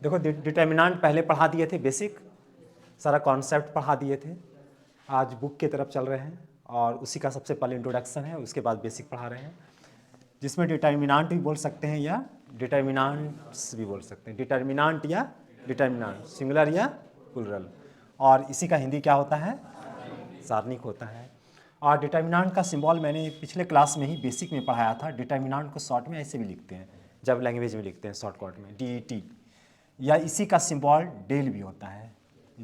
देखो डिटर्मिनेंट पहले पढ़ा दिए थे, बेसिक सारा कॉन्सेप्ट पढ़ा दिए थे। आज बुक की तरफ चल रहे हैं और उसी का सबसे पहले इंट्रोडक्शन है, उसके बाद बेसिक पढ़ा रहे हैं, जिसमें डिटर्मिनेंट भी बोल सकते हैं या डिटर्मिनेंट्स भी बोल सकते हैं। डिटर्मिनेंट या डिटर्मिनेंट, सिंगुलर या प्लूरल। और इसी का हिंदी क्या होता है? सारणिक होता है। और डिटर्मिनेंट का सिंबल मैंने पिछले क्लास में ही बेसिक में पढ़ाया था। डिटर्मिनेंट को शॉर्ट में ऐसे भी लिखते हैं, जब लैंग्वेज में लिखते हैं शॉर्टकट में DET, या इसी का सिंबल डेल भी होता है।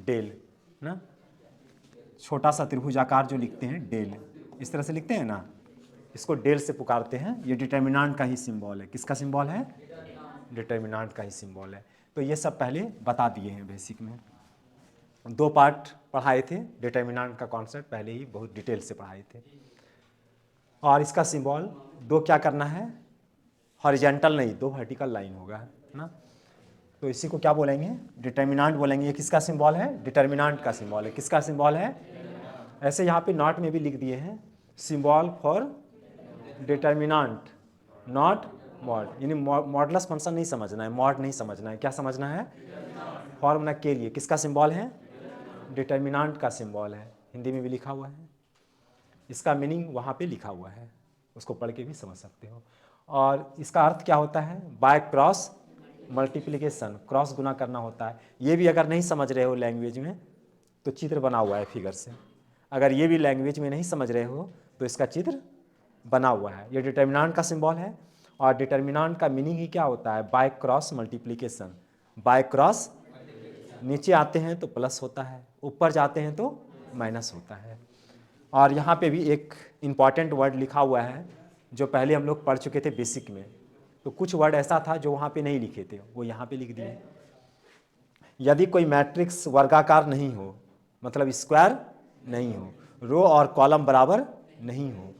डेल ना, छोटा सा त्रिभुजाकार जो लिखते हैं डेल, इस तरह से लिखते हैं ना, इसको डेल से पुकारते हैं। ये डिटर्मिनेंट का ही सिंबल है। किसका सिंबल है? डिटर्मिनेंट का ही सिंबल है। तो ये सब पहले बता दिए हैं बेसिक में। 2 पार्ट पढ़ाए थे, डिटर्मिनेंट का कॉन्सेप्ट पहले ही बहुत डिटेल से पढ़ाए थे। और इसका सिंबल 2 क्या करना है? हॉरिजॉन्टल नहीं, 2 वर्टिकल लाइन होगा ना। तो इसी को क्या बोलेंगे? डिटर्मिनेंट बोलेंगे। ये किसका सिंबल है? डिटर्मिनेंट का सिंबल है। किसका सिंबल है? ऐसे यहाँ पे नॉट में भी लिख दिए हैं, symbol for determinant not mod, यानी मॉडुलस फंक्शन नहीं समझना है, मॉड नहीं समझना है। क्या समझना है? फॉर्मूला के लिए किसका सिंबल है? डिटर्मिनेंट का सिंबल है। हिंदी में भी लिखा हुआ है, इसका मीनिंग वहाँ पे लिखा हुआ है, उसको पढ़ के भी समझ सकते हो। और इसका अर्थ क्या होता है? बाय क्रॉस मल्टीप्लिकेशन, क्रॉस गुना करना होता है। ये भी अगर नहीं समझ रहे हो लैंग्वेज में तो चित्र बना हुआ है फिगर से। अगर ये भी लैंग्वेज में नहीं समझ रहे हो तो इसका चित्र बना हुआ है। ये डिटर्मिनेंट का सिंबल है। और डिटर्मिनेंट का मीनिंग ही क्या होता है? By cross multiplication. By cross, नीचे आते हैं तो प्लस होता है, ऊपर जाते हैं तो माइनस होता है। और यहाँ पे भी एक इम्पॉर्टेंट वर्ड लिखा हुआ है जो पहले हम लोग पढ़ चुके थे बेसिक में। तो कुछ वर्ड ऐसा था जो वहाँ पे नहीं लिखे थे, वो यहाँ पे लिख दिए। यदि कोई मैट्रिक्स वर्गाकार नहीं हो, मतलब स्क्वायर नहीं हो, रो और कॉलम बराबर नहीं हो,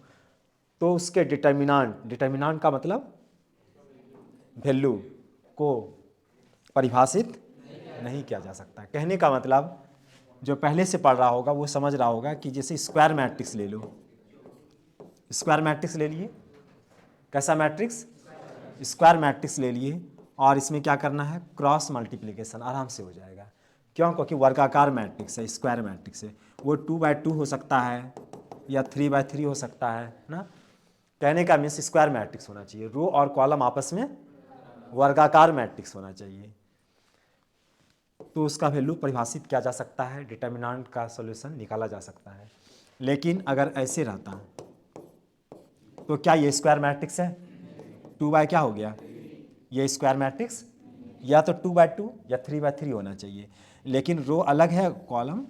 तो उसके डिटर्मिनेंट, डिटर्मिनेंट का मतलब वैल्यू को परिभाषित नहीं किया जा सकता। कहने का मतलब जो पहले से पढ़ रहा होगा वो समझ रहा होगा कि जैसे स्क्वायर मैट्रिक्स ले लो, स्क्वायर मैट्रिक्स ले लिए, कैसा मैट्रिक्स? स्क्वायर मैट्रिक्स ले लिए, और इसमें क्या करना है? क्रॉस मल्टीप्लिकेशन आराम से हो जाएगा। क्यों? क्योंकि वर्गाकार मैट्रिक्स है, स्क्वायर मैट्रिक्स है। वो 2x2 हो सकता है या 3x3 हो सकता है ना। कहने का मीन्स स्क्वायर मैट्रिक्स होना चाहिए, रो और कॉलम आपस में वर्गाकार मैट्रिक्स होना चाहिए, तो उसका वैल्यू परिभाषित किया जा सकता है, डिटर्मिनेंट का सॉल्यूशन निकाला जा सकता है। लेकिन अगर ऐसे रहता तो क्या ये स्क्वायर मैट्रिक्स है? 2 क्या हो गया? ये स्क्वायर मैट्रिक्स या तो 2x2 या 3x3 होना चाहिए। लेकिन रो अलग है, कॉलम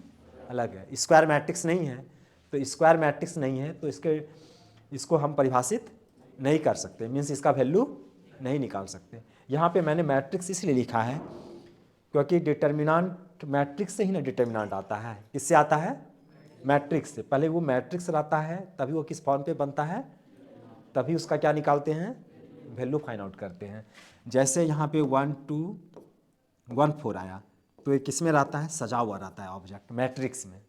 अलग है, स्क्वायर मैट्रिक्स नहीं है। तो स्क्वायर मैट्रिक्स नहीं है तो इसको हम परिभाषित नहीं कर सकते, मीन्स इसका वैल्यू नहीं निकाल सकते। यहाँ पे मैंने मैट्रिक्स इसलिए लिखा है क्योंकि डिटर्मिनेंट मैट्रिक्स से ही ना डिटर्मिनेंट आता है। किससे आता है? मैट्रिक्स से। पहले वो मैट्रिक्स रहता है तभी वो किस फॉर्म पे बनता है, तभी उसका क्या निकालते हैं? वैल्यू फाइंड आउट करते हैं। जैसे यहाँ पे 1 2 1 4 आया तो ये किस में रहता है? सजा हुआ रहता है ऑब्जेक्ट, मैट्रिक्स में।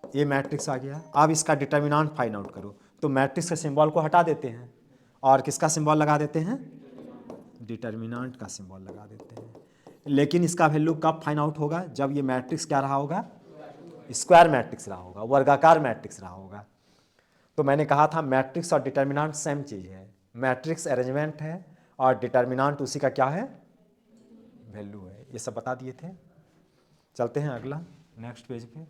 ये मैट्रिक्स आ गया। अब इसका डिटर्मिनेंट फाइंड आउट करो, तो मैट्रिक्स के सिंबल को हटा देते हैं और किसका सिंबल लगा देते हैं? डिटर्मिनेंट का सिंबल लगा देते हैं। लेकिन इसका वैल्यू कब फाइंड आउट होगा? जब ये मैट्रिक्स क्या रहा होगा? स्क्वायर मैट्रिक्स रहा होगा, वर्गाकार मैट्रिक्स रहा होगा। तो मैंने कहा था मैट्रिक्स और डिटर्मिनेंट सेम चीज़ है। मैट्रिक्स अरेंजमेंट है और डिटर्मिनेंट उसी का क्या है? वैल्यू है। ये सब बता दिए थे। चलते हैं अगला, नेक्स्ट पेज पे।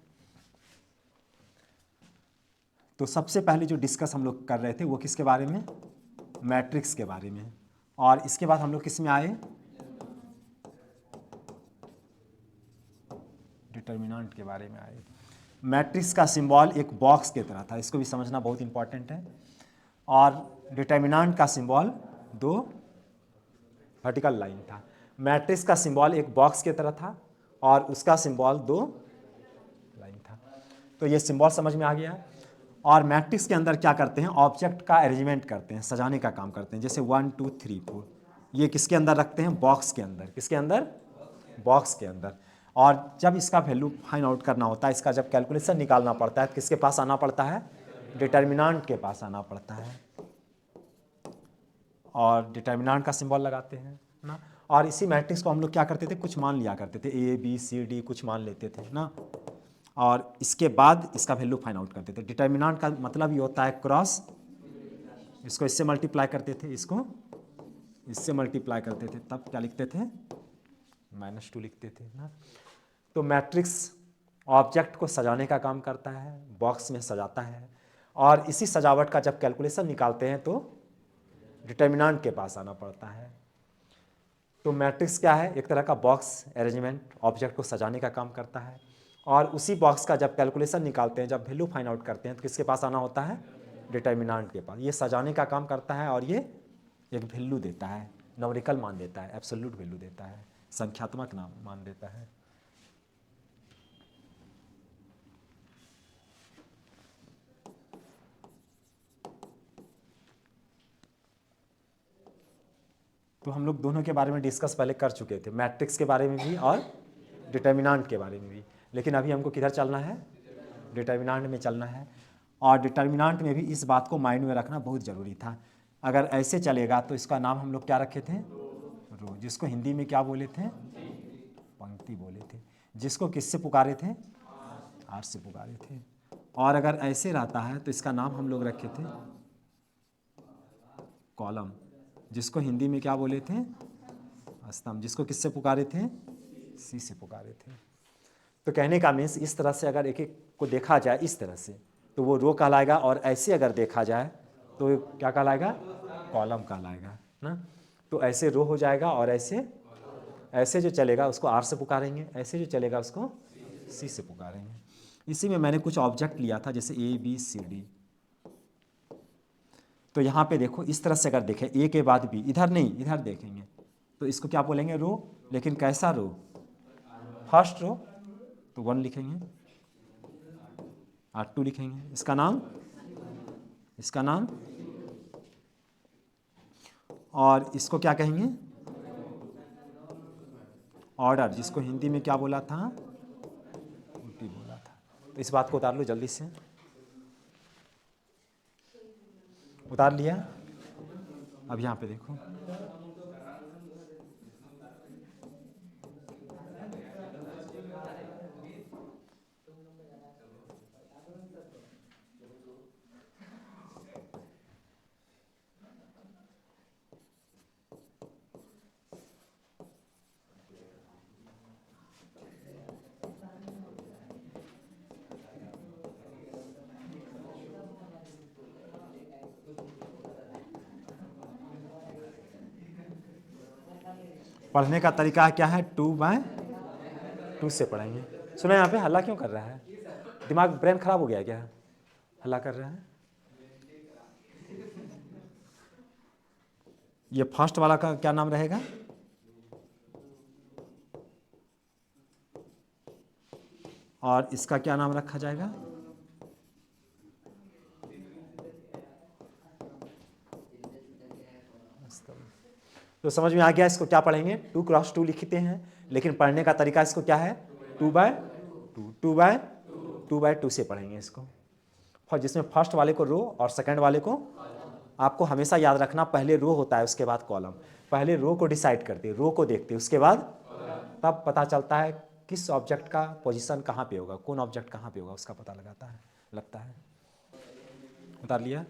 तो सबसे पहले जो डिस्कस हम लोग कर रहे थे वो किसके बारे में? मैट्रिक्स के बारे में। और इसके बाद हम लोग किस में आए? डिटर्मिनेंट के बारे में आए। मैट्रिक्स का सिंबल एक बॉक्स की तरह था, इसको भी समझना बहुत इंपॉर्टेंट है। और डिटर्मिनेंट का सिंबल 2 वर्टिकल लाइन था। मैट्रिक्स का सिंबल एक बॉक्स की तरह था और उसका सिंबल 2 लाइन था। तो ये सिंबल समझ में आ गया। और मैट्रिक्स के अंदर क्या करते हैं? ऑब्जेक्ट का अरेंजमेंट करते हैं, सजाने का काम करते हैं। जैसे 1 2 3 4 ये किसके अंदर रखते हैं? बॉक्स के अंदर। किसके अंदर? बॉक्स के अंदर। और जब इसका वैल्यू फाइंड आउट करना होता है, इसका जब कैलकुलेशन निकालना पड़ता है, किसके पास आना पड़ता है? डिटर्मिनेंट के पास आना पड़ता है और डिटर्मिनेंट का सिंबल लगाते हैं ना। और इसी मैट्रिक्स को हम लोग क्या करते थे, कुछ मान लिया करते थे, ए बी सी डी कुछ मान लेते थे ना, और इसके बाद इसका वैल्यू फाइंड आउट करते थे। डिटर्मिनेंट का मतलब ये होता है क्रॉस, इसको इससे मल्टीप्लाई करते थे, इसको इससे मल्टीप्लाई करते थे, तब क्या लिखते थे, -2 लिखते थे ना। तो मैट्रिक्स ऑब्जेक्ट को सजाने का काम करता है, बॉक्स में सजाता है, और इसी सजावट का जब कैलकुलेशन निकालते हैं तो डिटर्मिनेंट के पास आना पड़ता है। तो मैट्रिक्स क्या है, एक तरह का बॉक्स अरेंजमेंट, ऑब्जेक्ट को सजाने का काम करता है, और उसी बॉक्स का जब कैलकुलेशन निकालते हैं, जब वैल्यू फाइंड आउट करते हैं, तो किसके पास आना होता है, डिटर्मिनेंट के पास। ये सजाने का काम करता है और ये एक वैल्यू देता है, न्यूमेरिकल मान देता है, एब्सोल्यूट वैल्यू देता है, संख्यात्मक नाम मान देता है। तो हम लोग दोनों के बारे में डिस्कस पहले कर चुके थे, मैट्रिक्स के बारे में भी और डिटर्मिनेंट के बारे में भी, लेकिन अभी हमको किधर चलना है, डिटर्मिनेंट में चलना है। और डिटर्मिनेंट में भी इस बात को माइंड में रखना बहुत ज़रूरी था। अगर ऐसे चलेगा तो इसका नाम हम लोग क्या रखे थे, रो, जिसको हिंदी में क्या बोले थे, पंक्ति बोले थे, जिसको किससे पुकारे थे, आर से पुकारे थे। और अगर ऐसे रहता है तो इसका नाम हम लोग रखे थे कॉलम, जिसको हिंदी में क्या बोले थे, स्तंभ, जिसको किससे पुकारे थे, सी से पुकारे थे। तो कहने का मीन्स इस तरह से अगर एक एक को देखा जाए इस तरह से तो वो रो कहलाएगा, और ऐसे अगर देखा जाए तो क्या कहलाएगा, कॉलम कहलाएगा ना। तो ऐसे रो हो जाएगा, और ऐसे ऐसे जो चलेगा उसको आर से पुकारेंगे, ऐसे जो चलेगा उसको सी से पुकारेंगे। इसी में मैंने कुछ ऑब्जेक्ट लिया था, जैसे ए बी सी डी। तो यहाँ पे देखो इस तरह से अगर देखें, ए के बाद बी, इधर नहीं इधर देखेंगे तो इसको क्या बोलेंगे, रो। लेकिन कैसा रो, फर्स्ट रो, तो 1 लिखेंगे और 2 लिखेंगे, इसका नाम और इसको क्या कहेंगे, ऑर्डर, जिसको हिंदी में क्या बोला था, उल्टी बोला था। तो इस बात को उतार लो जल्दी से, उतार लिया। अब यहाँ पे देखो, पढ़ने का तरीका क्या है, 2/2 से पढ़ेंगे। सुनो यहाँ पे हल्ला क्यों कर रहा है, दिमाग ब्रेन खराब हो गया क्या, हल्ला कर रहा है। ये फर्स्ट वाला का क्या नाम रहेगा, और इसका क्या नाम रखा जाएगा, तो समझ में आ गया। इसको क्या पढ़ेंगे, 2x2 लिखते हैं, लेकिन पढ़ने का तरीका इसको क्या है, 2/2 से पढ़ेंगे इसको। और जिसमें फर्स्ट वाले को रो और सेकंड वाले को, आपको हमेशा याद रखना पहले रो होता है उसके बाद कॉलम। पहले रो को डिसाइड करते, रो को देखते, उसके बाद तब पता चलता है किस ऑब्जेक्ट का पोजीशन कहाँ पे होगा, कौन ऑब्जेक्ट कहाँ पे होगा, उसका पता लगता है। उतार लिया।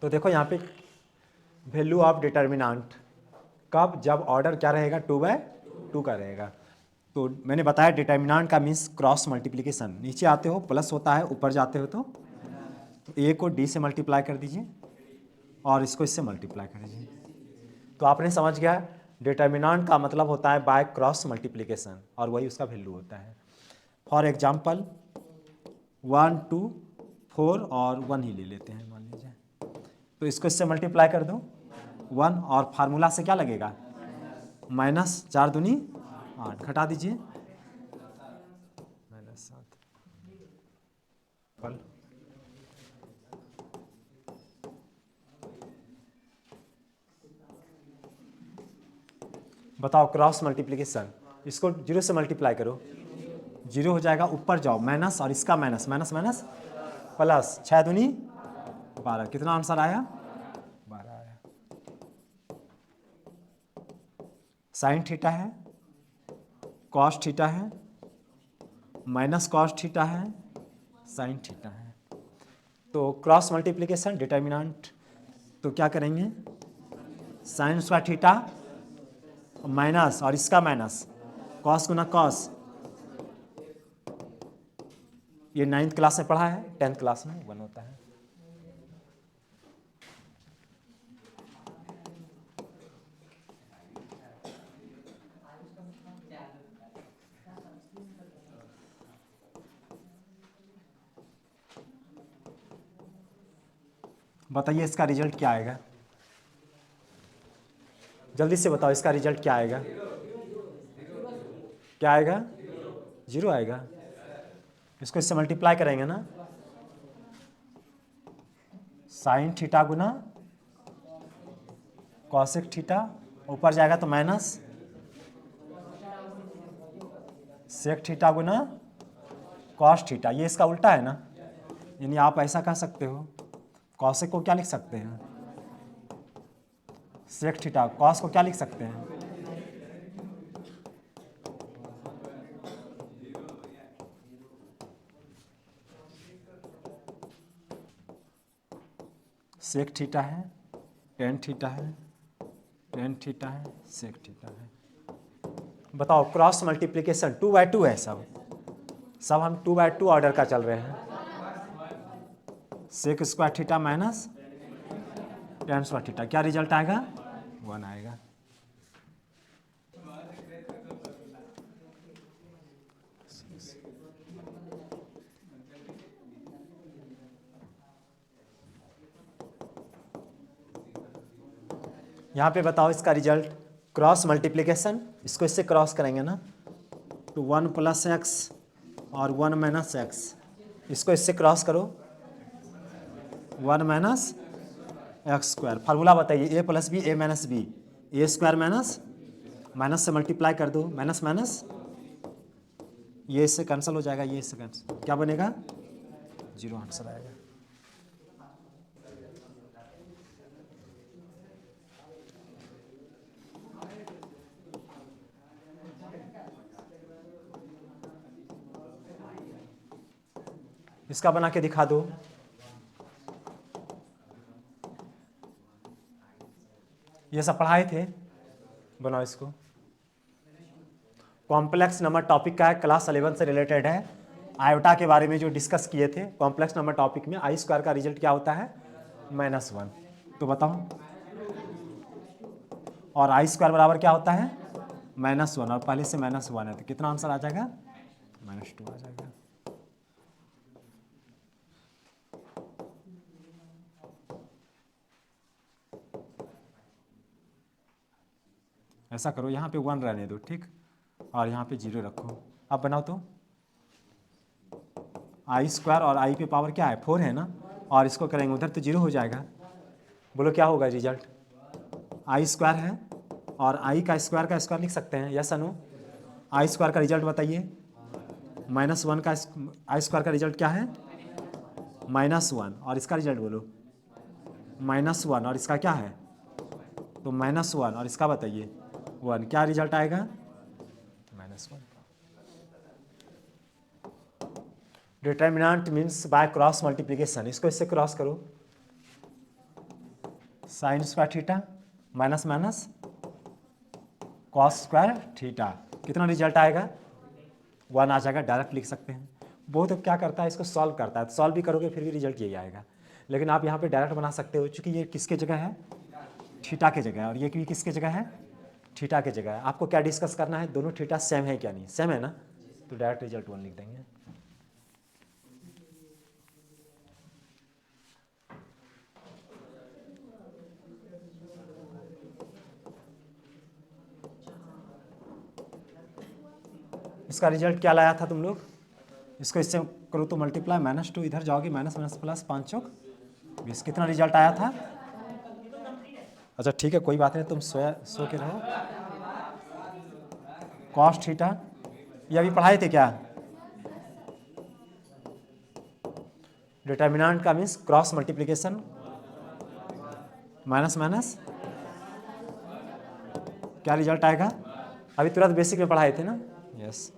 तो देखो यहाँ पे वैल्यू ऑफ डिटर्मिनेंट कब, जब ऑर्डर क्या रहेगा, 2/2 का रहेगा। तो मैंने बताया डिटर्मिनेंट का मीन्स क्रॉस मल्टीप्लिकेशन, नीचे आते हो प्लस होता है, ऊपर जाते हो तो ए को डी से मल्टीप्लाई कर दीजिए और इसको इससे मल्टीप्लाई करिए। तो आपने समझ गया डिटर्मिनेंट का मतलब होता है बाय क्रॉस मल्टीप्लिकेशन, और वही उसका वैल्यू होता है। फॉर एग्जाम्पल 1 2 4 और 1 ही ले लेते हैं मान लीजिए, तो इसको इससे मल्टीप्लाई कर दो 1, और फार्मूला से क्या लगेगा माइनस 4 दूनी 8, घटा दीजिए -7 पल। बताओ क्रॉस मल्टीप्लिकेशन, इसको 0 से मल्टीप्लाई करो, 0 हो जाएगा, ऊपर जाओ माइनस और इसका माइनस, माइनस माइनस प्लस, 6 दूनी 12, कितना आंसर आया 12 आया। साइन थीटा है, कॉस थीटा है, माइनस कॉस थीटा है, साइन थीटा है। तो क्रॉस मल्टीप्लिकेशन डिटर्मिनेंट, तो क्या करेंगे साइन स्क्वायर थीटा माइनस और इसका माइनस, कॉस गुना कॉस, ये 9th क्लास में पढ़ा है, 10th क्लास में 1 होता है। बताइए इसका रिजल्ट क्या आएगा, जल्दी से बताओ इसका रिजल्ट क्या आएगा, क्या आएगा 0 आएगा। इसको इससे मल्टीप्लाई करेंगे ना, साइन थीटा गुना कॉसेक थीटा, ऊपर जाएगा तो माइनस सेक थीटा गुना कॉस थीटा, ये इसका उल्टा है ना, यानी आप ऐसा कह सकते हो कॉसेक को क्या लिख सकते हैं सेक थीटा, कॉस को क्या लिख सकते हैं सेक थीटा है, टेन थीटा है, टेन थीटा है, सेक थीटा है। बताओ क्रॉस मल्टीप्लिकेशन 2/2 है, सब हम 2/2 ऑर्डर का चल रहे हैं। Sec square theta minus tan square theta, क्या रिजल्ट आएगा 1 आएगा। यहाँ पे बताओ इसका रिजल्ट क्रॉस मल्टीप्लिकेशन, इसको इससे क्रॉस करेंगे ना, तो 1 + x और 1 - x, इसको इससे क्रॉस करो 1 - x²। फार्मूला बताइए a + b a - b, a² minus minus से मल्टीप्लाई कर दो, माइनस माइनस ये इससे कैंसिल हो जाएगा, ये इससे कैंसिल, क्या बनेगा 0 आंसर आएगा। इसका बना के दिखा दो, ये सब पढ़ाए थे, बनाओ इसको। कॉम्प्लेक्स नंबर टॉपिक का है, क्लास 11 से रिलेटेड है। आयोटा के बारे में जो डिस्कस किए थे कॉम्प्लेक्स नंबर टॉपिक में, i² का रिजल्ट क्या होता है -1, तो बताओ, और i² बराबर क्या होता है -1, और पहले से -1 है, तो कितना आंसर आ जाएगा -2 आ जाएगा। ऐसा करो, यहाँ पे 1 रहने दो, ठीक, और यहाँ पे 0 रखो। अब बनाओ तो i² और i पे पावर क्या है 4 है ना, और इसको करेंगे उधर तो 0 हो जाएगा। बोलो क्या होगा रिजल्ट, i² है और i का स्क्वायर लिख सकते हैं, यस नो। i² का रिजल्ट बताइए, -1 का i² का रिजल्ट क्या है -1, और इसका रिजल्ट बोलो -1, और इसका क्या है तो -1, और इसका बताइए 1, क्या रिजल्ट आएगा -1। Determinant means by cross multiplication, इसको इससे क्रॉस करो, sine square theta minus minus cos square theta, कितना रिजल्ट आएगा 1 आ जाएगा, डायरेक्ट लिख सकते हैं। वो तो क्या करता है इसको सॉल्व करता है, तो सॉल्व भी करोगे फिर भी रिजल्ट यही आएगा। लेकिन आप यहाँ पे डायरेक्ट बना सकते हो, चूँकि ये किसके जगह है, थीटा के जगह है, और ये भी किसके जगह है, थीटा के जगह है। आपको क्या डिस्कस करना है, दोनों थीटा सेम है क्या, नहीं सेम है ना, तो डायरेक्ट रिजल्ट 1 लिख देंगे। इसका रिजल्ट क्या लाया था तुम लोग, इसको इससे करो तो मल्टीप्लाई, -2 इधर जाओगे, माइनस माइनस प्लस, 5 चौक 20, कितना रिजल्ट आया था। अच्छा ठीक है, कोई बात नहीं, तुम सो के रहो। कॉस थीटा, ये अभी पढ़ाए थे क्या, डिटर्मिनेंट का means cross multiplication, minus minus क्या रिजल्ट आएगा, अभी तुरंत बेसिक में पढ़ाए थे ना, यस।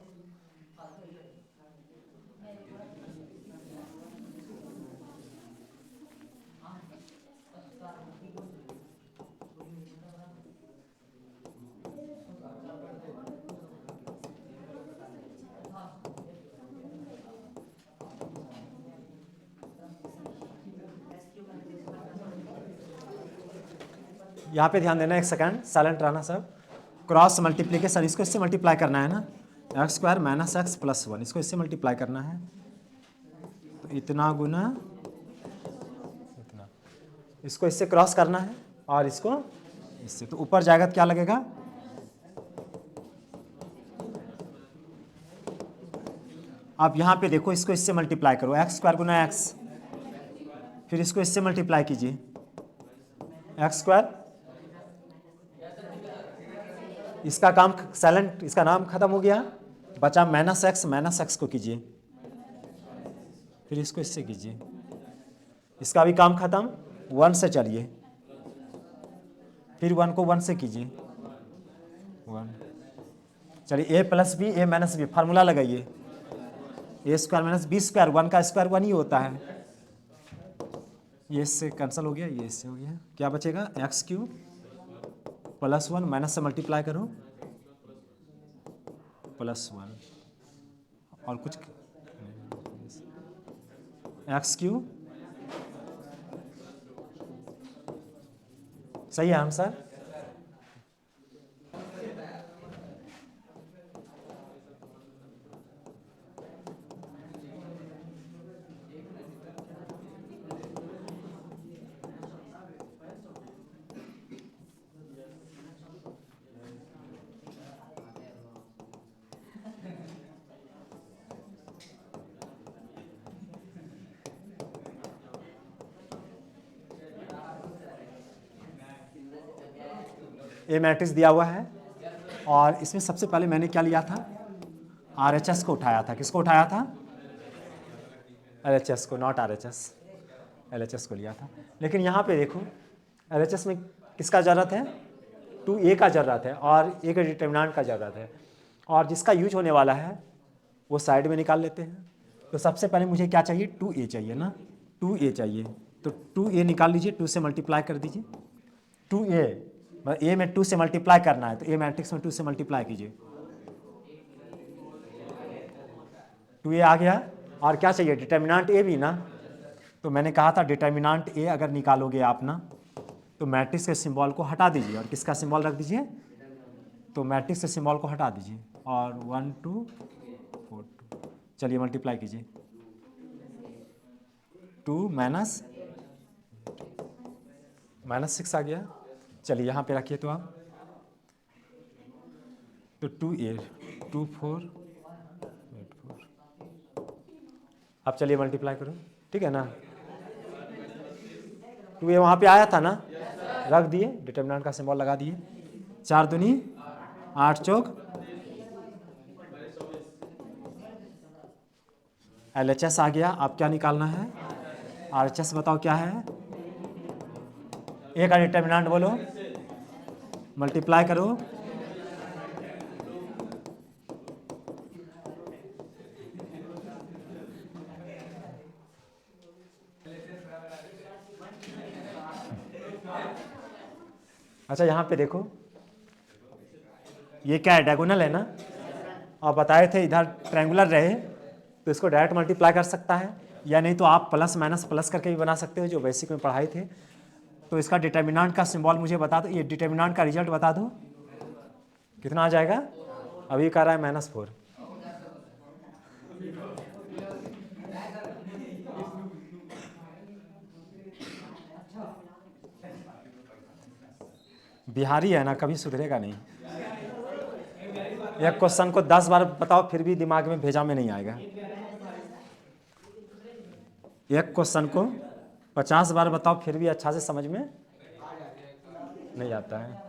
यहाँ पे ध्यान देना, एक सेकंड साइलेंट रहना सब। क्रॉस मल्टीप्लिकेशन, इसको इससे मल्टीप्लाई करना है ना, x² - x + 1, इसको इससे मल्टीप्लाई करना है, तो इतना गुना इतना, इसको इससे क्रॉस करना है और इसको इससे, तो ऊपर जाएगा तो क्या लगेगा, आप यहाँ पे देखो, इसको इससे मल्टीप्लाई करो, x² गुना x, फिर इसको इससे मल्टीप्लाई कीजिए, x², इसका काम साइलेंट, इसका नाम खत्म हो गया, बचा -x को कीजिए, फिर इसको इससे कीजिए, इसका भी काम खत्म, 1 से चलिए, फिर 1 को 1 से कीजिए, 1, चलिए a + b a - b formula लगाइए, a² - b², 1 का स्क्वायर 1 ही होता है, ये इससे कैंसिल हो गया, ये इससे हो गया, क्या बचेगा, x³ + 1, माइनस से मल्टीप्लाई करो, +1, और कुछ x³ सही है आंसर। ये मैट्रिक्स दिया हुआ है, और इसमें सबसे पहले मैंने क्या लिया था, RHS को उठाया था, किसको उठाया था, LHS को, नॉट RHS, LHS को लिया था। लेकिन यहाँ पे देखो, LHS में किसका ज़रूरत है, 2a का ज़रूरत है, और a का डिटर्मिनेंट का ज़रूरत है, और जिसका यूज होने वाला है वो साइड में निकाल लेते हैं। तो सबसे पहले मुझे क्या चाहिए, 2a चाहिए ना, 2a चाहिए, तो 2a निकाल लीजिए, 2 से मल्टीप्लाई कर दीजिए, 2a, a में 2 से मल्टीप्लाई करना है, तो a मैट्रिक्स में 2 से मल्टीप्लाई कीजिए, 2a आ गया, और क्या चाहिए, डिटर्मिनेंट a भी ना, तो मैंने कहा था डिटर्मिनेंट a अगर निकालोगे आप ना, तो मैट्रिक्स के सिंबल को हटा दीजिए और किसका सिंबल रख दीजिए, तो मैट्रिक्स के सिंबल को हटा दीजिए, और 1 2 4 2, चलिए मल्टीप्लाई कीजिए, 2 -6 आ गया, चलिए यहाँ पे रखिए, तो आप तो 2a 2 4 8 4, अब चलिए मल्टीप्लाई करो, ठीक है ना, 2a वहाँ पे आया था ना, रख दिए, डिटर्मिनेंट का सिंबल लगा दिए, 4 दूनी 8 चौक, LHS आ गया, अब क्या निकालना है, RHS बताओ क्या है, a का डिटर्मिनेंट बोलो, मल्टीप्लाई करो, अच्छा यहाँ पे देखो, ये क्या है, डायगोनल है ना, और बताए थे इधर ट्रायंगुलर रहे तो इसको डायरेक्ट मल्टीप्लाई कर सकता है, या नहीं तो आप प्लस माइनस प्लस करके भी बना सकते हो, जो बेसिक में पढ़ाए थे। तो इसका डिटर्मिनेंट का सिंबल मुझे बता दो, ये डिटर्मिनेंट का रिजल्ट बता दो कितना आ जाएगा। अभी कह रहा है -4। बिहारी है ना, कभी सुधरेगा नहीं। एक क्वेश्चन को 10 बार बताओ फिर भी दिमाग में भेजा में नहीं आएगा। एक क्वेश्चन को 50 बार बताओ फिर भी अच्छा से समझ में नहीं आता है।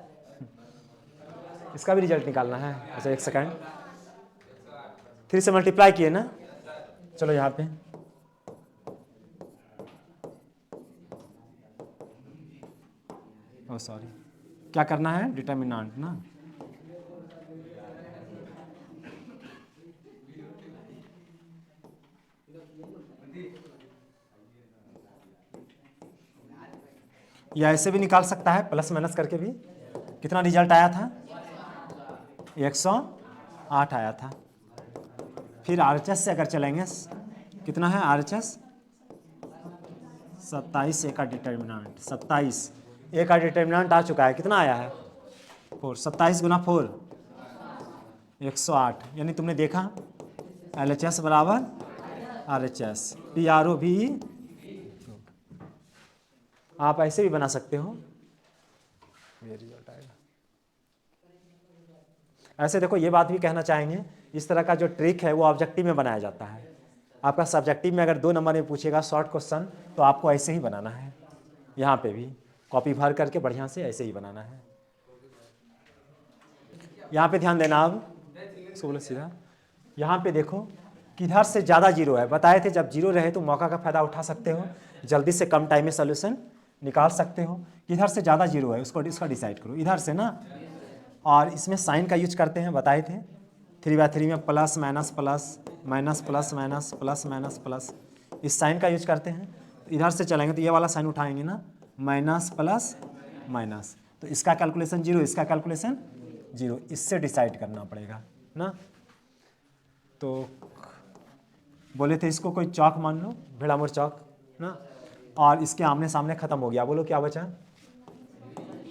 इसका भी रिजल्ट निकालना है। अच्छा 1 सेकंड, 3 से मल्टीप्लाई किए ना, चलो यहाँ पे सॉरी, क्या करना है, डिटर्मिनेंट ना। या ऐसे भी निकाल सकता है प्लस माइनस करके भी। कितना रिजल्ट आया था, 108 आया था। फिर RHS से अगर चलेंगे, कितना है RHS, 27 ए का डिटर्मिनेंट, 27 ए का डिटर्मिनेंट आ चुका है। कितना आया है 4, 27 गुना 4 108। यानी तुमने देखा LHS बराबर RHS, PRO भी। आप ऐसे भी बना सकते हो, ये रिजल्ट आएगा। ऐसे देखो, ये बात भी कहना चाहेंगे, इस तरह का जो ट्रिक है वो ऑब्जेक्टिव में बनाया जाता है। आपका सब्जेक्टिव में अगर 2 नंबर में पूछेगा शॉर्ट क्वेश्चन, तो आपको ऐसे ही बनाना है। यहाँ पे भी कॉपी भर करके बढ़िया से ऐसे ही बनाना है। यहाँ पे ध्यान देना, अब इसको बोलो सीधा। यहाँ पे देखो किधर से ज़्यादा जीरो है, बताए थे जब जीरो रहे तो मौका का फ़ायदा उठा सकते हो, जल्दी से कम टाइम में सोल्यूशन निकाल सकते हो। किधर से ज़्यादा जीरो है उसको इसका डिसाइड करो, इधर से ना। और इसमें साइन का यूज करते हैं, बताए थे 3/3 में plus minus plus minus plus minus plus minus plus, इस साइन का यूज करते हैं। तो इधर से चलेंगे तो ये वाला साइन उठाएंगे ना, माइनस प्लस माइनस, तो इसका कैलकुलेशन जीरो, इसका कैलकुलेशन जीरो, इससे डिसाइड करना पड़ेगा ना। तो बोले थे इसको कोई चौक मान लो, भेड़ामुड़ चौक ना, और इसके आमने सामने ख़त्म हो गया। बोलो क्या बचा,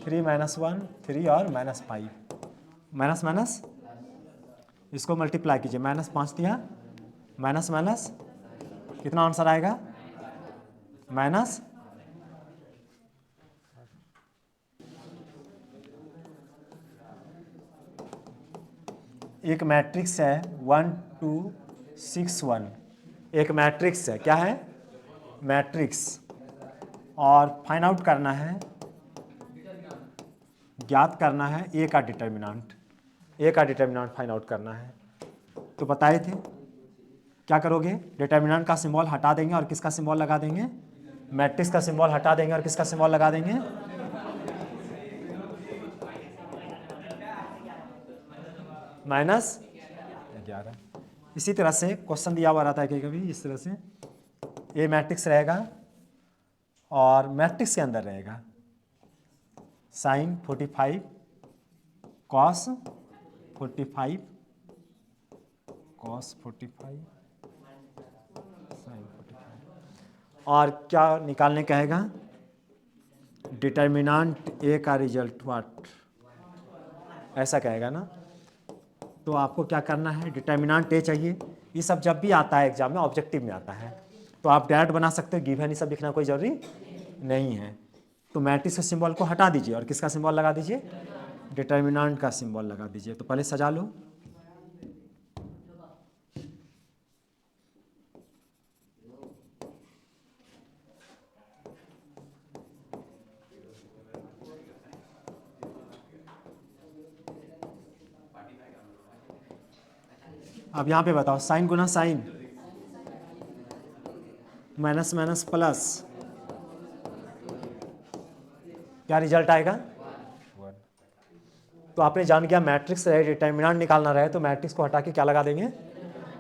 3 - 1 3 और -5, माइनस माइनस इसको मल्टीप्लाई कीजिए, -5 दिया माइनस माइनस, कितना आंसर आएगा माइनस। एक मैट्रिक्स है 1 2 6 1, एक मैट्रिक्स है, क्या है मैट्रिक्स, और फाइंड आउट करना है, ज्ञात करना है ए का डिटर्मिनेंट, ए का डिटर्मिनेंट फाइंड आउट करना है। तो बताए थे क्या करोगे, डिटर्मिनेंट का सिंबल हटा देंगे और किसका सिंबल लगा देंगे, मैट्रिक्स का सिंबल हटा देंगे और किसका सिंबल लगा देंगे, -11। इसी तरह से क्वेश्चन दिया हुआ रहता है कि कभी इस तरह से, ए मैट्रिक्स रहेगा और मैट्रिक्स के अंदर रहेगा साइन 45 कॉस 45 कॉस 45 साइन 45, और क्या निकालने कहेगा, डिटर्मिनेंट ए का रिजल्ट व्हाट, ऐसा कहेगा ना। तो आपको क्या करना है, डिटर्मिनेंट ए चाहिए। ये सब जब भी आता है एग्जाम में, ऑब्जेक्टिव में आता है, तो आप डायरेक्ट बना सकते हो, गिवन ये सब लिखना कोई जरूरी नहीं है। तो मैट्रिक्स के सिंबल को हटा दीजिए और किसका सिंबल लगा दीजिए, डिटर्मिनेंट का सिंबल लगा दीजिए। तो पहले सजा लो, अब यहाँ पे बताओ, साइन गुना साइन, माइनस माइनस प्लस, क्या रिजल्ट आएगा 1। तो आपने जान गया मैट्रिक्स रहे, डिटर्मिनेंट निकालना रहे तो मैट्रिक्स को हटा के क्या लगा देंगे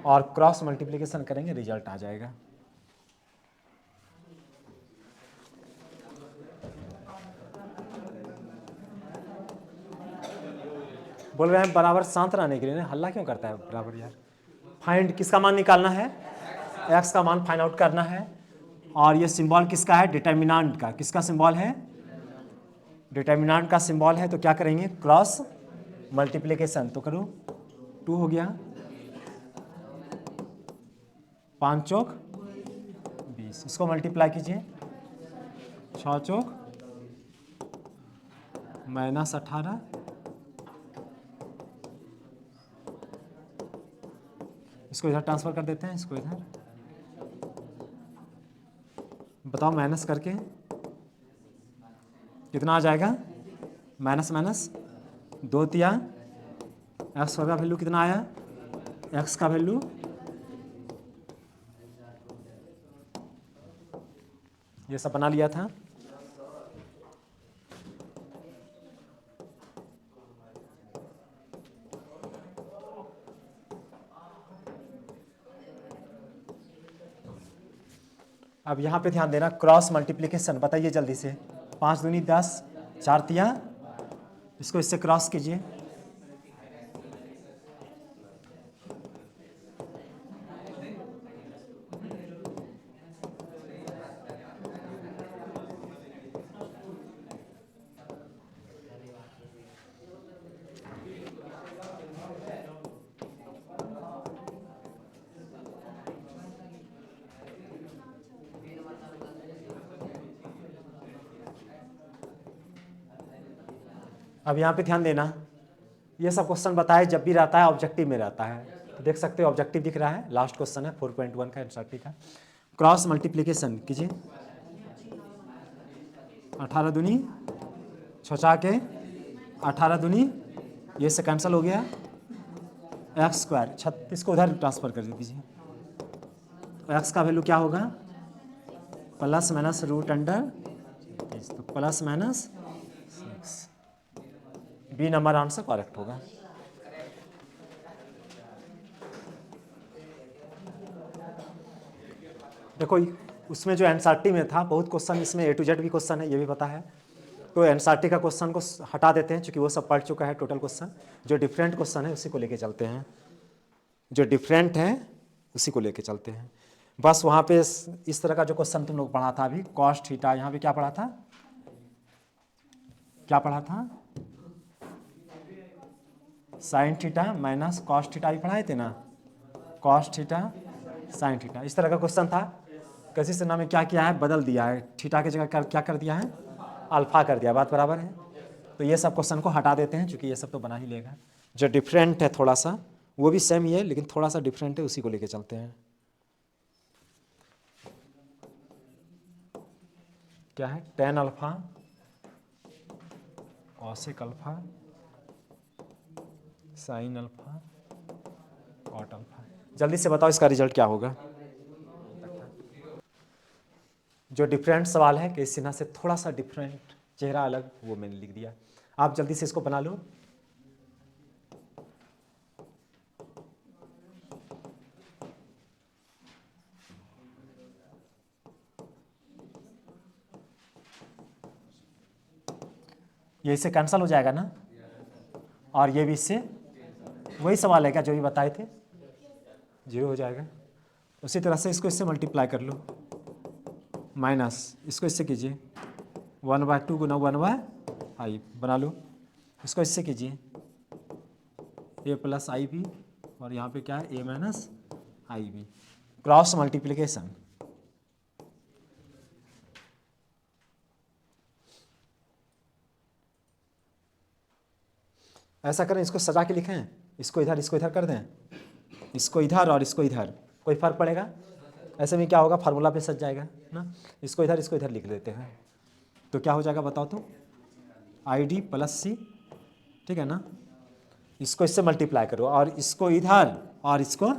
और क्रॉस मल्टीप्लिकेशन करेंगे, रिजल्ट आ जाएगा। बोल रहे हैं बराबर शांत रहने के लिए, हल्ला क्यों करता है बराबर यार। फाइंड किसका मान निकालना है, एक्स का मान फाइंड आउट करना है। और ये सिंबल किसका है? डिटर्मिनेंट का। किसका सिंबल है? डिटर्मिनेंट का सिंबल है। तो क्या करेंगे? Cross multiplication. तो करो, 2 हो गया, 5 चौक 20, इसको मल्टीप्लाई कीजिए, 6 चौक -18, इसको इधर ट्रांसफर कर देते हैं, इसको इधर। बताओ माइनस करके कितना आ जाएगा? माइनस माइनस 2 तिया एक्स का वैल्यू कितना आया? एक्स का वैल्यू ये सब बना लिया था। अब यहाँ पे ध्यान देना, क्रॉस मल्टीप्लिकेशन बताइए जल्दी से। 5 दूनी 10, 4 तिया, इसको इससे क्रॉस कीजिए। अब यहाँ पे ध्यान देना, ये सब क्वेश्चन बताए जब भी रहता है ऑब्जेक्टिव में रहता है। तो देख सकते हो ऑब्जेक्टिव दिख रहा है, लास्ट क्वेश्चन है 4.1 का एनसीईआरटी का। क्रॉस मल्टीप्लिकेशन कीजिए, 18 दूनी 6 के 18 दूनी, ये से कैंसिल हो गया, एक्स स्क्वायर 36 को उधर ट्रांसफर कर दीजिए। एक्स का वैल्यू क्या होगा? प्लस माइनस रूट अंडर, तो plus minus 6, B number answer correct होगा। देखो उसमें जो एनसीईआरटी में था बहुत क्वेश्चन, इसमें ए टू जेड भी क्वेश्चन है, ये भी पता है। तो एनसीईआरटी का क्वेश्चन को हटा देते हैं क्योंकि वो सब पढ़ चुका है टोटल क्वेश्चन। जो डिफरेंट क्वेश्चन है उसी को लेके चलते हैं, जो डिफरेंट है उसी को लेके चलते हैं। बस वहाँ पे इस तरह का जो क्वेश्चन तुम लोग पढ़ा था अभी, कॉस थीटा, यहाँ पे क्या पढ़ा था? क्या पढ़ा था? Sine theta minus cos theta भी पढ़ाए थे ना, कॉस थीटा साइन थीटा, इस तरह का क्वेश्चन था। किसी से नाम में क्या किया है? बदल दिया है, थीटा की जगह क्या कर दिया है? अल्फा कर दिया, बात बराबर है। तो ये सब क्वेश्चन को हटा देते हैं क्योंकि ये सब तो बना ही लेगा। जो डिफरेंट है थोड़ा सा, वो भी सेम ही है लेकिन थोड़ा सा डिफरेंट है, उसी को लेके चलते हैं। क्या है? Tan alpha cosec alpha sine alpha cot alpha. जल्दी से बताओ इसका रिजल्ट क्या होगा? जो डिफरेंट सवाल है, केस सिन्हा से थोड़ा सा डिफरेंट, चेहरा अलग, वो मैंने लिख दिया। आप जल्दी से इसको बना लो। ये इससे कैंसिल हो जाएगा ना, और ये भी इससे वही सवाल है क्या जो भी बताए थे, 0 हो जाएगा। उसी तरह से इसको इससे मल्टीप्लाई कर लो, माइनस इसको इससे कीजिए, 1/2 गुना 1/5 बना लो। इसको इससे कीजिए, a प्लस आई बी, और यहाँ पे क्या है? a minus I B. Cross multiplication. ऐसा करें, इसको सजा के लिखें, इसको इधर कर दें, इसको इधर और इसको इधर, कोई फर्क पड़ेगा? ऐसे में क्या होगा? फार्मूला पे सज जाएगा ना। इसको इधर लिख देते हैं, तो क्या हो जाएगा बताओ तो? आई डी प्लस सी, ठीक है ना। इसको इससे मल्टीप्लाई करो और इसको इधर और इसको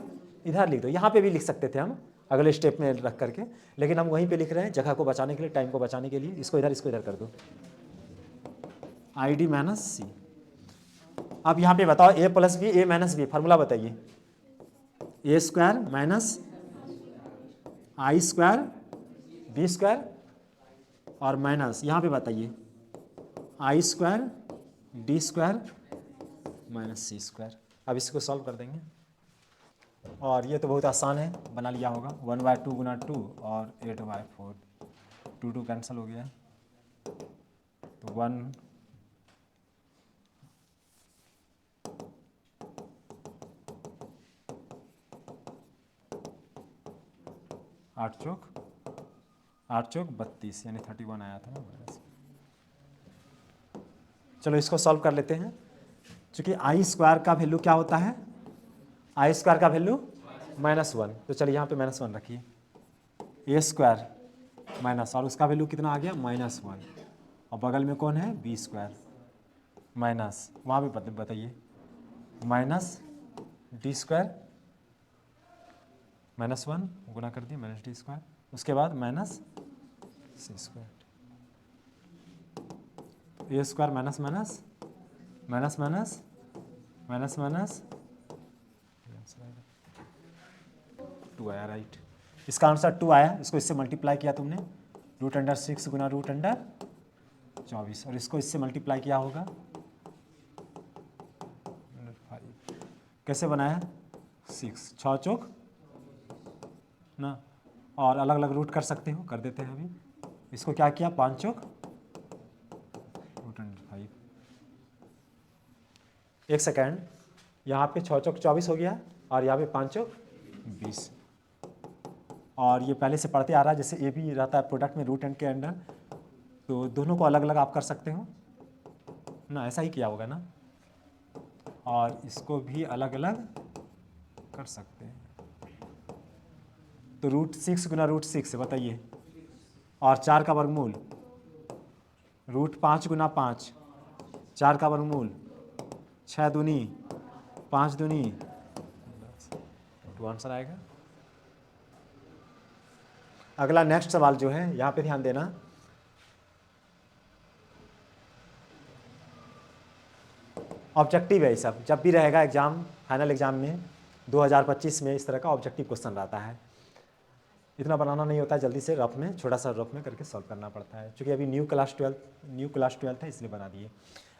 इधर लिख दो। यहाँ पे भी लिख सकते थे हम अगले स्टेप में रख करके, लेकिन हम वहीं पे लिख रहे हैं जगह को बचाने के लिए, टाइम को बचाने के लिए। इसको इधर कर दो, आई डी माइनस सी। अब यहाँ पे बताओ ए प्लस बी, ए माइनस बी, फार्मूला बताइए। ए स्क्वायर माइनस आई स्क्वायर बी स्क्वायर, और माइनस यहाँ पे बताइए आई square D square minus C square. अब इसको सॉल्व कर देंगे। और ये तो बहुत आसान है, बना लिया होगा। 1/2 गुना 2 और 8/4, 2 कैंसिल हो गया, तो 1 8 चौक 32 यानी 31 आया था ना माइनस। चलो इसको सॉल्व कर लेते हैं। चूँकि आई स्क्वायर का वैल्यू क्या होता है, आई स्क्वायर का वैल्यू -1, तो चलिए यहाँ पे -1 रखिए। ए स्क्वायर माइनस, और उसका वैल्यू कितना आ गया -1, और बगल में कौन है बी स्क्वायर माइनस, वहाँ पे बताइए माइनस डी स्क्वायर -1 गुना कर दिए माइनस डी स्क्वायर, उसके बाद minus C square, A square minus minus minus minus minus minus 2 आया, राइट। इसका आंसर 2 आया। इसको इससे मल्टीप्लाई किया तुमने, √6 गुना √24, और इसको इससे मल्टीप्लाई किया होगा 5। कैसे बनाया 6 6 चौक ना, और अलग अलग रूट कर सकते हो, कर देते हैं अभी। इसको क्या किया 5 चौक √5। एक सेकेंड, यहाँ पे 6 चौक 24 हो गया, और यहाँ पे 5 चौक 20, और ये पहले से पढ़ते आ रहा है, जैसे ए भी रहता है प्रोडक्ट में रूट एंड के अंडर, तो दोनों को अलग अलग आप कर सकते हो ना, ऐसा ही किया होगा ना, और इसको भी अलग अलग कर सकते हैं। तो √6 गुना √6 बताइए, और 4 का वर्गमूल, √5 गुना 5, 4 का वर्गमूल, 6 दूनी 5 दूनी, तो आंसर आएगा। अगला नेक्स्ट सवाल जो है, यहाँ पे ध्यान देना, ऑब्जेक्टिव है ये सब, जब भी रहेगा एग्जाम, फाइनल एग्जाम में 2025 में इस तरह का ऑब्जेक्टिव क्वेश्चन रहता है। इतना बनाना नहीं होता है, जल्दी से रफ में, छोटा सा रफ में करके सॉल्व करना पड़ता है, क्योंकि अभी न्यू क्लास 12 है, इसलिए बना दिए।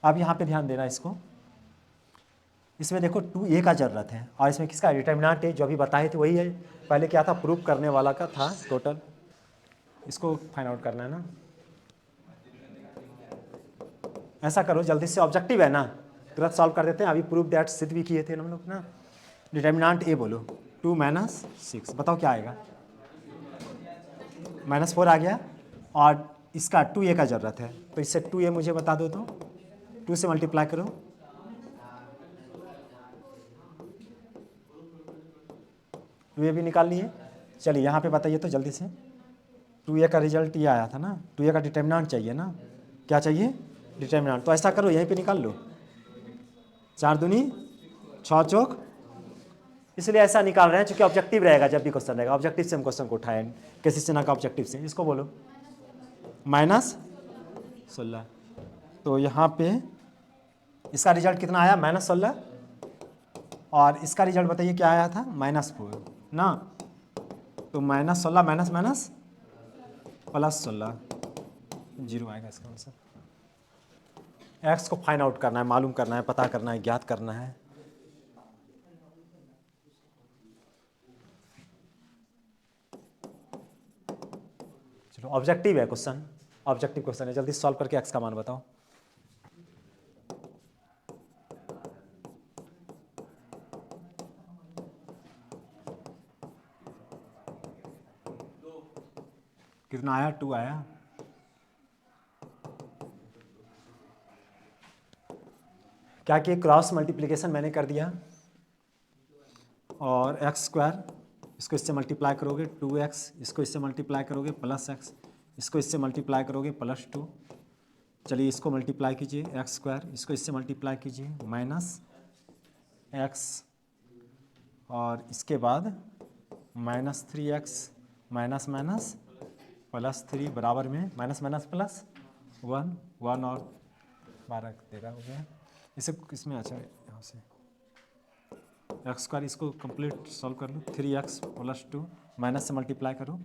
अब यहाँ पे ध्यान देना इसको, इसमें देखो 2a का ज़रूरत है, और इसमें किसका डिटर्मिनेंट है, जो अभी बताए थे वही है। पहले क्या था, प्रूफ करने वाला का था टोटल, इसको फाइंड आउट करना है ना। ऐसा करो जल्दी से, ऑब्जेक्टिव है ना, तुरंत सॉल्व कर देते हैं। अभी प्रूफ दैट सिद्ध भी किए थे हम लोग ना। डिटर्मिनेंट ए बोलो, 2 - 6, बताओ क्या आएगा, -4 आ गया, और इसका 2a का ज़रूरत है, तो इससे 2a मुझे बता दो, तो 2 से मल्टीप्लाई करो, टू ए भी निकाल लिए। चलिए यहाँ पे बताइए तो जल्दी से, 2a का रिजल्ट ये आया था ना, 2a का डिटर्मिनेंट चाहिए ना, क्या चाहिए डिटर्मिनेंट, तो ऐसा करो यहीं पे निकाल लो, 4 दूनी 6 चौक, इसलिए ऐसा निकाल रहे हैं क्योंकि ऑब्जेक्टिव रहेगा, जब भी क्वेश्चन रहेगा ऑब्जेक्टिव से हम क्वेश्चन को उठाएं, किसी सिन्हा का ऑब्जेक्टिव से। इसको बोलो -16, तो यहाँ पे इसका रिजल्ट कितना आया -16, और इसका रिजल्ट बताइए क्या आया था -4 ना, तो -16 माइनस माइनस +16, 0 आएगा इसका आंसर। एक्स को फाइंड आउट करना है, मालूम करना है, पता करना है, ज्ञात करना है। चलो ऑब्जेक्टिव है क्वेश्चन, ऑब्जेक्टिव क्वेश्चन है, जल्दी सॉल्व करके एक्स का मान बताओ। कितना आया 2 आया, क्या कि क्रॉस मल्टीप्लिकेशन मैंने कर दिया, और x², इसको इससे मल्टीप्लाई करोगे 2x, इसको इससे मल्टीप्लाई करोगे +x, इसको इससे मल्टीप्लाई करोगे +2। चलिए इसको मल्टीप्लाई कीजिए x², इसको इससे मल्टीप्लाई कीजिए -x, और इसके बाद -3x माइनस माइनस +3 बराबर में माइनस माइनस +1, 1 और 12 देगा, हो गया। इसे इसमें अच्छा यहाँ से x², इसको कंप्लीट सॉल्व कर लो, 3x +2, माइनस से मल्टीप्लाई करो,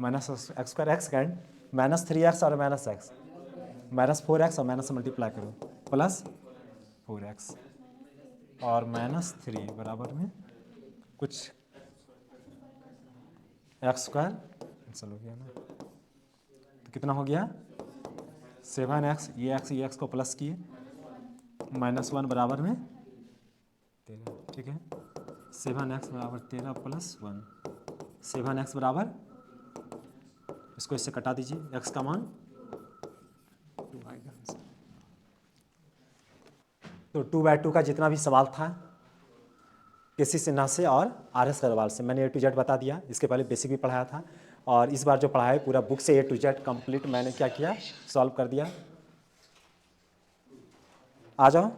-x², x कैंड -3x और -x, -4x और माइनस से मल्टीप्लाई करो +4x, और -3 बराबर में कुछ एक्स स्क्वायर कैंसिल हो गया ना, तो कितना हो गया 7x, ये x को प्लस किए -1 बराबर में 13, ठीक है। 7x बराबर 13 + 1, 7x बराबर, इसको इससे कटा दीजिए, x का मान 2 आएगा। तो 2/2 का जितना भी सवाल था केसी सिन्हा से और RS अग्रवाल से मैंने A to Z बता दिया। इसके पहले बेसिक भी पढ़ाया था और इस बार जो पढ़ाया है पूरा बुक से A to Z कंप्लीट मैंने क्या किया, सॉल्व कर दिया। आ जाओ।